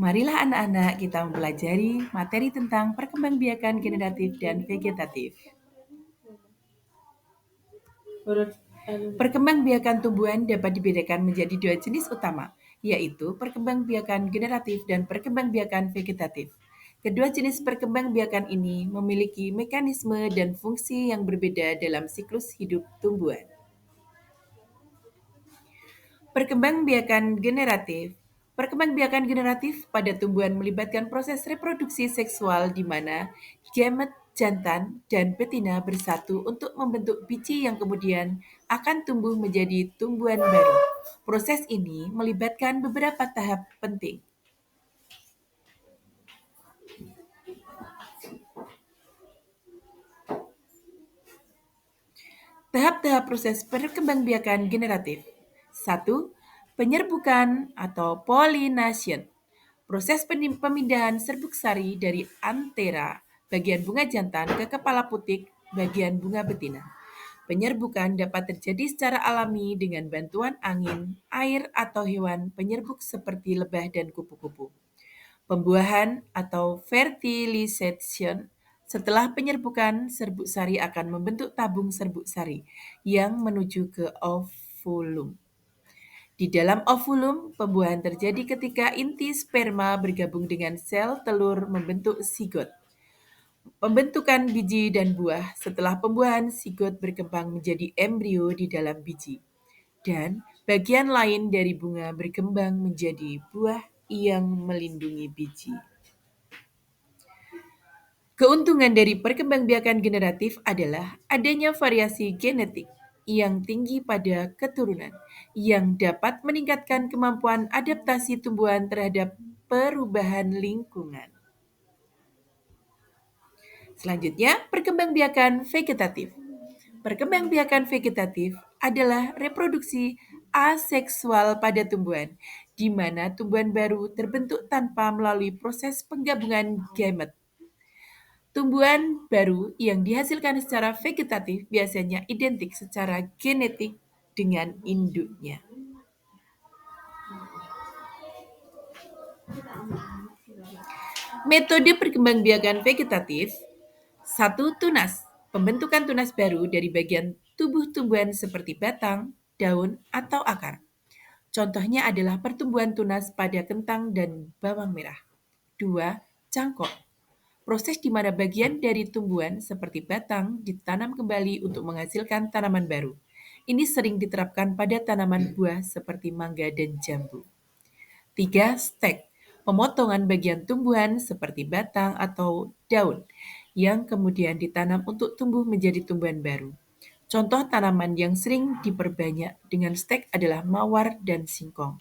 Marilah anak-anak kita mempelajari materi tentang perkembangbiakan generatif dan vegetatif. Perkembangbiakan tumbuhan dapat dibedakan menjadi dua jenis utama, yaitu perkembangbiakan generatif dan perkembangbiakan vegetatif. Kedua jenis perkembangbiakan ini memiliki mekanisme dan fungsi yang berbeda dalam siklus hidup tumbuhan. Perkembangbiakan generatif. Perkembangbiakan generatif pada tumbuhan melibatkan proses reproduksi seksual di mana gamet jantan dan betina bersatu untuk membentuk biji yang kemudian akan tumbuh menjadi tumbuhan baru. Proses ini melibatkan beberapa tahap penting. Tahap-tahap proses perkembangbiakan generatif. 1. Penyerbukan atau pollination. Proses pemindahan serbuk sari dari antera bagian bunga jantan ke kepala putik bagian bunga betina. Penyerbukan dapat terjadi secara alami dengan bantuan angin, air, atau hewan penyerbuk seperti lebah dan kupu-kupu. Pembuahan atau fertilization. Setelah penyerbukan, serbuk sari akan membentuk tabung serbuk sari yang menuju ke ovulum. Di dalam ovulum, pembuahan terjadi ketika inti sperma bergabung dengan sel telur membentuk zigot. Pembentukan biji dan buah. Setelah pembuahan, zigot berkembang menjadi embrio di dalam biji. Dan bagian lain dari bunga berkembang menjadi buah yang melindungi biji. Keuntungan dari perkembangbiakan generatif adalah adanya variasi genetik yang tinggi pada keturunan, yang dapat meningkatkan kemampuan adaptasi tumbuhan terhadap perubahan lingkungan. Selanjutnya, perkembangbiakan vegetatif. Perkembangbiakan vegetatif adalah reproduksi aseksual pada tumbuhan, di mana tumbuhan baru terbentuk tanpa melalui proses penggabungan gamet. Tumbuhan baru yang dihasilkan secara vegetatif biasanya identik secara genetik dengan induknya. Metode perkembangbiakan vegetatif. 1. Tunas. Pembentukan tunas baru dari bagian tubuh tumbuhan seperti batang, daun, atau akar. Contohnya adalah pertumbuhan tunas pada kentang dan bawang merah. 2. Cangkok. Proses di mana bagian dari tumbuhan seperti batang ditanam kembali untuk menghasilkan tanaman baru. Ini sering diterapkan pada tanaman buah seperti mangga dan jambu. 3. Stek. Pemotongan bagian tumbuhan seperti batang atau daun yang kemudian ditanam untuk tumbuh menjadi tumbuhan baru. Contoh tanaman yang sering diperbanyak dengan stek adalah mawar dan singkong.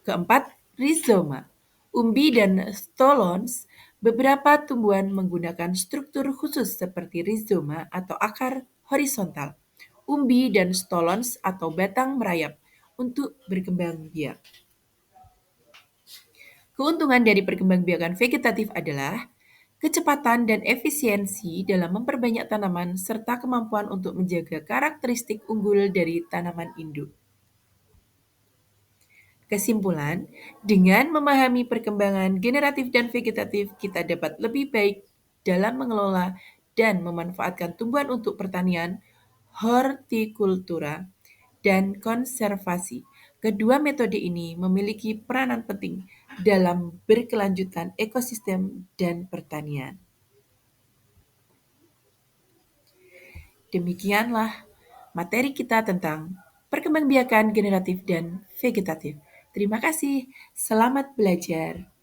Keempat, rizoma. Umbi dan stolons, beberapa tumbuhan menggunakan struktur khusus seperti rizoma atau akar horizontal, umbi dan stolons atau batang merayap untuk berkembang biak. Keuntungan dari perkembangbiakan vegetatif adalah kecepatan dan efisiensi dalam memperbanyak tanaman serta kemampuan untuk menjaga karakteristik unggul dari tanaman induk. Kesimpulan, dengan memahami perkembangan generatif dan vegetatif, kita dapat lebih baik dalam mengelola dan memanfaatkan tumbuhan untuk pertanian, hortikultura, dan konservasi. Kedua metode ini memiliki peranan penting dalam berkelanjutan ekosistem dan pertanian. Demikianlah materi kita tentang perkembangbiakan generatif dan vegetatif. Terima kasih, selamat belajar.